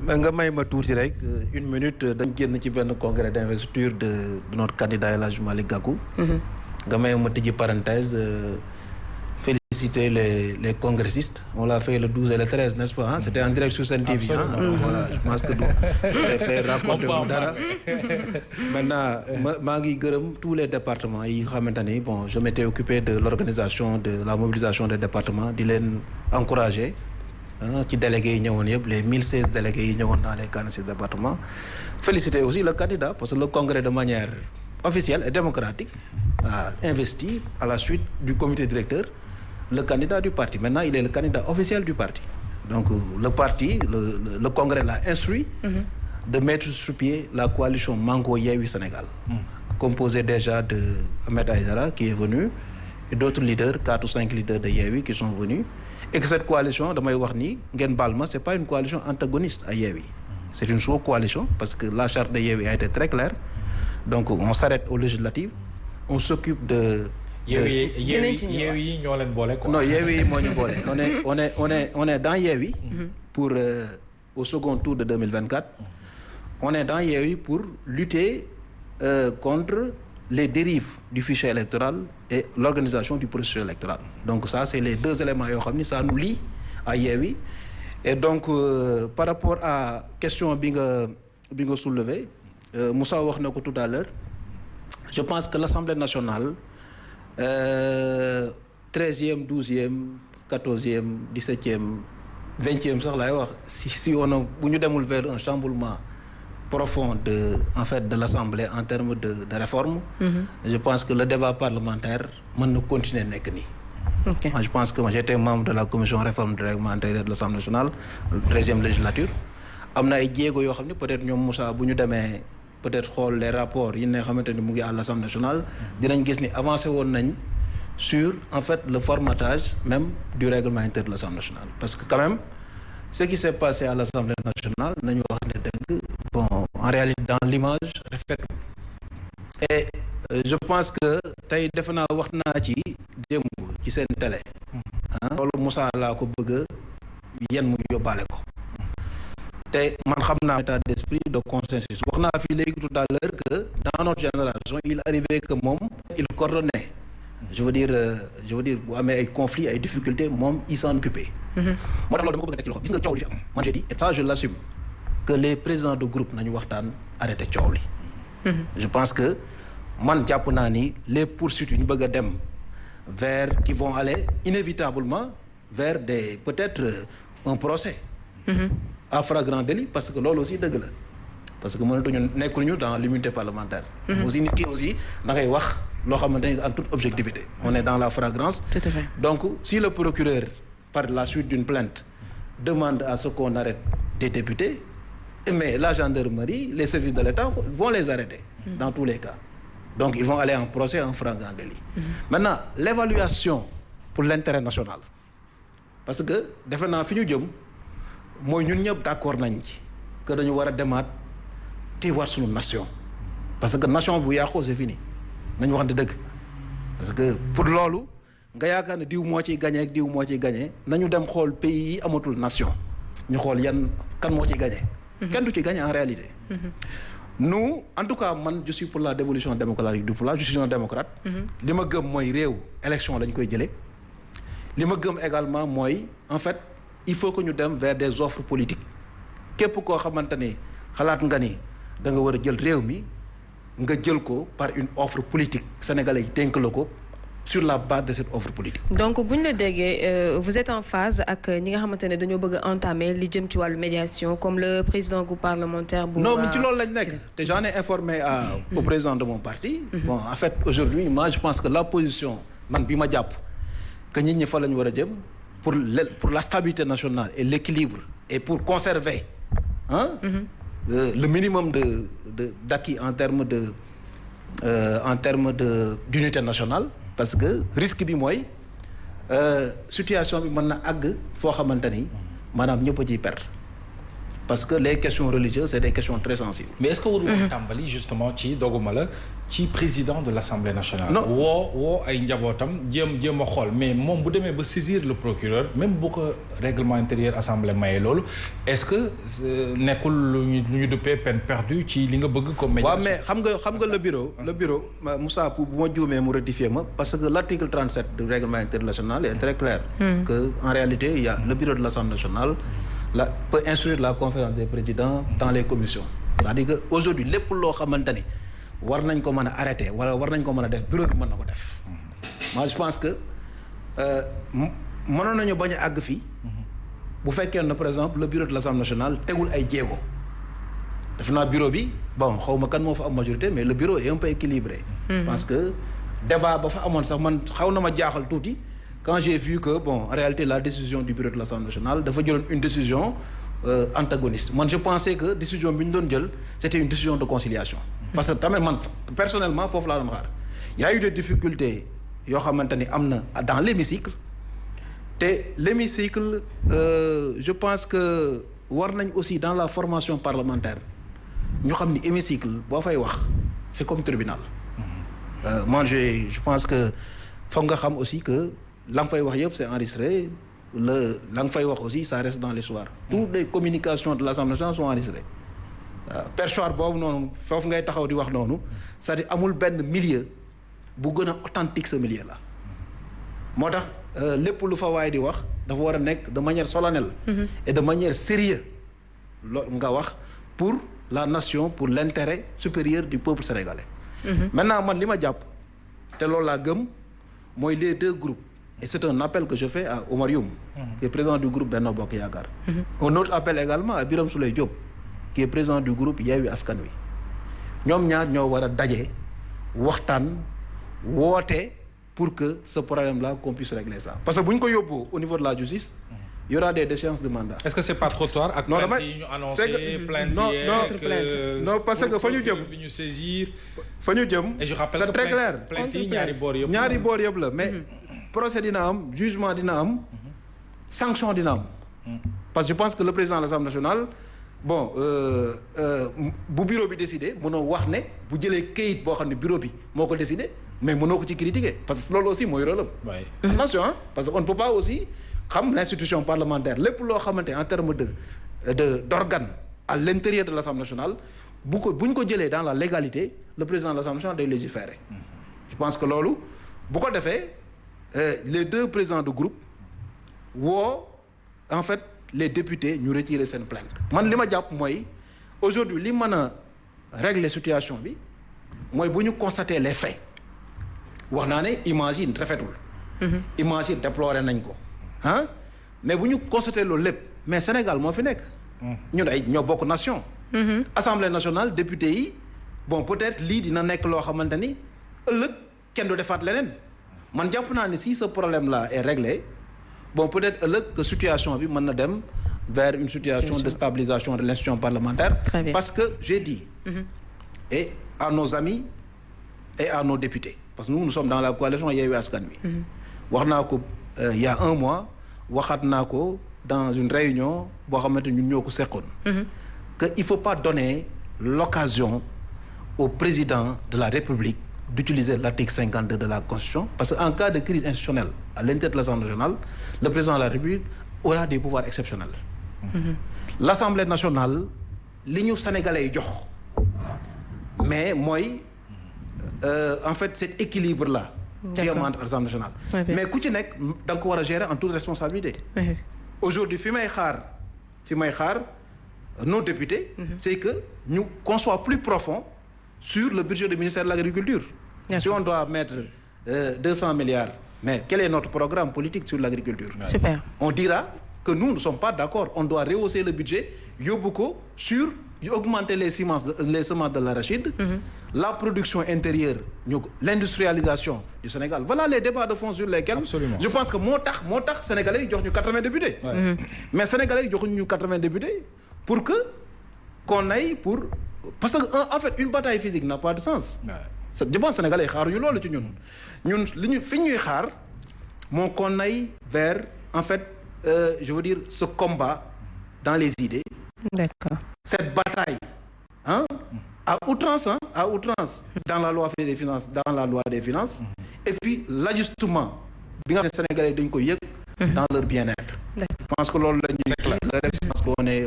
nga may ma tuuti rek une minute dañ génn ci benn congrès d'investiture de notre candidat El Hadji Malick Gakou. nga may ma tijji parenthèse féliciter les congressistes. On l'a fait le 12 et le 13, n'est-ce pas, hein? C'était en direct sur Sen TV. Hein? Voilà, je pense que c'était fait raconter mu dara. Maintenant maa ngi gërëm tous les départements yi nga xamante ni bon je m'étais occupé de l'organisation de la mobilisation des départements di leen encourager. ci délégués yi ñëwoon yëpp les 1016 délégués yi ñëwoon dans les 46 départements. Féliciter aussi le candidat parce que le congrès de manière officielle et démocratique a investi à la suite du comité directeur le candidat du parti. Maintenant il est le candidat officiel du parti. Donc le parti le congrès l'a instruit de mettre sur pied la coalition Manko Yewwi Sénégal, composée déjà de Ahmed Aïdara qui est venu et d'autres leaders, 4 ou 5 leaders de Yewwi qui sont venus. Et que cette coalition damay wax ni ngeen baal ma c'est pas une coalition antagoniste à Yewwi, c'est une sous-coalition parce que la charte de Yewwi a été très claire. Donc on s'arrête aux législatives, on s'occupe de Yewwi ñoo leen boole quoi. Non, Yewwi moo ñu boole. On est dans Yewwi pour au second tour de 2024. On est dans Yewwi pour lutter contre les dérives du fichier électoral et l'organisation du processus électoral. Donc ça c'est les deux éléments yoo xam ni ça nous lie à Yewwi. Et donc par rapport à question bi nga soulevé, Moussa wax na ko tout à l'heure, je pense que l'Assemblée nationale 13e 12e 14e 17e 20e sax laay wax si on bu ñu demul vers un chamboulement profond de l'Assemblée en termes de réforme. Je pense que le débat parlementaire mën na continuer nekk nii. Okay. Je pense que j'étais membre de la commission réforme du règlement intérieur de l'Assemblée nationale, 13e législature. Am na ay jéego yoo xam ne peut-être ñoom Moussa bu ñu demee peut-être xool les rapports yi nga xamante ni mu ngi à l'Assemblée nationale dinañ gis ni avancé woon nañ sur en fait le formatage même du règlement intérieur de l'Assemblée nationale. Parce que quand même ce qui s'est passé à l'Assemblée nationale nañu wax ne dëgg bon en réalité dans l'image reflète. Et je pense que tey defe naa wax naa ci démb ci seen télé. Loolu Moussa laa ko bëgg yéen mu yóbbaale ko. te man xam naa état d'esprit de consensus wax naa fi léegi tout à l'heure que dans notre génération il arrivait que moom il coordonnait. Je veux dire bu amee ay conflits ay difficultés moom il s'en occupait. moo tax loolu dama ko bëgg a teg ci loxo gis nga coow li fi am man j'ai dit et ça je l'assume que les présidents de groupe nañu waxtaan arrêté coow li. Je pense que man jàpp naa ni les poursuites yu ñu bëgg a dem vers qui vont aller inévitablement vers des peut-être un procès. À flagrant délit parce que loolu aussi dëgg la parce que mënatuñu nekkuñu dans l'immunité parlementaire. aussi nit ki aussi da ngay wax loo xamante ni en toute objectivité. On est dans la flagrance. Tout à fait. Donc si le procureur par la suite d'une plainte demande à ce qu'on arrête des députés, mais la gendarmerie, les services de l'État vont les arrêter dans tous les cas. Donc ils vont aller en procès en flagrant délit. Maintenant l'évaluation pour l'intérêt national parce que defe naa fi ñu jëm mooy ñun ñëpp d'accord nañ ci que dañu war a demaat te war suñu nation parce que nation bu yàqoo c'est fini nañu wax ne dëgg parce que pour loolu nga yaakaar ne diw moo ciy gagné ak diw moo ciy gagné nañu dem xool pays yi amatul nation ñu xool yan kan moo ciy gagné. Kenn du ci gagné en réalité. Nous en tout cas man je suis pour la dévolution démocratique du pouvoir, je suis un démocrate. li ma gëm mooy réew élection lañ koy jëlee. li ma gëm également mooy en fait il faut que ñu dem vers des offres politiques képp koo xamante ni xalaat nga ni da nga war a jël réew mi nga jël ko par une offre politique sénégalais yi dénk la ko sur la base de cette offre politique. Donc bu ñu la déggee vous êtes en phase ak ñi nga xamante ne dañoo bëgg a entamer li jëm ci wàllu médiation comme le président groupe parlementaire bu. Non mais ci loolu lañ nekk te j'en ai informé au président de mon parti. Bon en fait aujourd'hui moi je pense que la position man bi ma jàpp que nit ñi fa la ñu war a jëm pour la stabilité nationale et l'équilibre et pour conserver le minimum d'acquis en termes d'unité nationale. Parce que risque bi mooy situation bi mën na àgg foo xamante ni maanaam ñëpp a ciy perdre parce que les questions religieuses c'est des questions très sensibles. mais est-ce que warul tàmbali justement ci doguma la ci président de l'Assemblée nationale. non woo ay njabootam jéem a xool mais moom bu demee ba saisir le procureur même bu ko règlement intérieur assemblée maye loolu est-ce que nekkul lu ñu duppee peine perdue ci li nga bëgg comme médiation. waaw mais xam nga le bureau Moussa bu ma juumee mu rectifier ma parce que l'article 37 du règlement international est très clair. que en réalité il y a le bureau de l'Assemblée nationale peut instruire la conférence des présidents dans les commissions. c'est-à-dire que aujourd'hui lépp loo xamante ni war nañ ko mën a arrêter wala war nañ ko mën a def bureau bi mën na ko def. moi je pense que mënoon nañu bañ a àgg fii. bu fekkee ne par exemple le bureau de l'Assemblée nationale tegul ay jéego. def naa bureau bi bon xaw ma kan moo fa am majorité mais le bureau est un peu équilibré. parce que débat ba fa amoon sax man xaw na ma jaaxal tuuti quand j'ai vu que bon en réalité la décision du bureau de l'Assemblée nationale dafa jëloon une décision antagoniste man je pensais que décision bi ñu doon jël c'était une décision de conciliation. parce que tamit man personnellement foofu laa doon xaar y a eu des difficultés yoo xamante ni am na dans l'hémicycle te l'hémicycle je pense que war nañ aussi dans la formation parlementaire ñu xam ni hémicycle boo fay wax c'est comme tribunal. moi je pense que foog nga xam aussi que la nga fay wax yëpp c'est enregistré la nga fay wax aussi ça reste dans l'histoire. toutes les communications de l'Assemblée nationale sont enregistrées. perchoir boobu noonu foofu ngay taxaw di wax noonu c'est-à-dire amul benn milieu bu gën a authentique ce milieu là. moo tax lépp lu fa waay di wax dafa war a nekk de manière solennelle. et de manière sérieuse loolu nga wax pour la nation pour l'intérêt supérieur du peuple sénégalais. maintenant man li ma jàpp te loolu laa gëm mooy les deux groupes et c'est un appel que je fais à Oumar Youm qui est président du groupe Benno Bokk Yaakaar. un autre appel également à Birame Souleye Diop qui est président du groupe Yewwi Askan Wi ñoom ñaar ñoo war a daje waxtaan woote pour que ce problème-là qu'on puisse régler ça parce que bu ñu ko yóbbu au niveau de la justice il y aura des déchéances de mandat. est-ce que c'est pas trop tard ak plainte yi ñu annoncé plainte non parce que fa ñu jëm bi ñu saisir fa ñu jëm et je rappelle c'est très clair plainte yi ñaari boor yëpp la mais procès dina am jugement dina am sanction dina am parce que je pense que le président de l'Assemblée nationale bon bu bureau bi décidé mënoo wax ne bu jëlee kayit boo xam ne bureau bi moo ko décidé mais mënoo ko ci critiquer parce que loolu aussi mooy rôle am. attention hein parce que on ne peut pas aussi xam l'institution parlementaire lépp loo xamante en termes d'organes à l'intérieur de l'Assemblée nationale bu ñu ko jëlee dans la légalité le président de l'Assemblée nationale day légiférer. je pense que loolu bu ko defee les deux présidents de groupe woo en fait les députés ñu retirer seen plainte. man li ma jàpp mooy aujourd'hui li mën a régler situation bi mooy bu ñu constater les faits wax naa ne image yi rafetul. image yi déploré nañ ko ah mais bu ñu constater loolu lépp mais Sénégal moo fi nekk. ñun ay ñoo bokk nation. Assemblée nationale député yi bon peut-être lii dina nekk loo xamante ni ëllëg kenn du defaat leneen man jàpp naa ne si ce problème-là est réglé. bon peut-être ëllëg que situation bi mën na dem vers une situation de stabilisation de l'institution parlementaire. parce que j'ai dit et à nos amis et à nos députés parce que nous sommes dans la coalition Yewwi Askan Wi. wax naa ko il y a un mois waxaat naa ko dans une réunion boo xamante ñun ñoo ko seqoon. que il faut pas donner l'occasion au président de la République d'utiliser l'article 52 de la Constitution parce que en cas de crise institutionnelle à l'intérieur de l'Assemblée nationale le président de la République aura des pouvoirs exceptionnels. L'Assemblée nationale li ñu Sénégalais yi jox mais mooy en fait cet équilibre là qui est entre l'Assemblée nationale mais ku ci nekk da nga ko war a gérer en toute responsabilité. aujourd'hui fi may xaar nos députés c'est que ñu qu'on soit plus profond sur le budget du ministère de l'Agriculture. Si on doit mettre 200 milliards, mais quel est notre programme politique sur l'agriculture? Super. On dira que nous ne sommes pas d'accord. On doit rehausser le budget, yóbbu ko sur augmenter les semences de l'arachide, la production intérieure, l'industrialisation du Sénégal. Voilà les débats de fond sur lesquels Absolument. Je pense que moo tax Sénégalais yi jox ñu 80 députés. Mais Sénégalais yi joxuñu ñu 80 députés pour que qu'on aille pour parce que en fait une bataille physique n'a pas de sens. je pense Sénégalais xaaruñu loolu ci ñun li ñu fi ñuy xaar moo qu'on aille vers en fait je veux dire ce combat dans les idées D'accord. Cette bataille, à outrance, dans la loi des finances, et puis l'ajustement, bien les Sénégalais d'un coup dans leur bien-être. Je pense que le reste, parce qu'on est.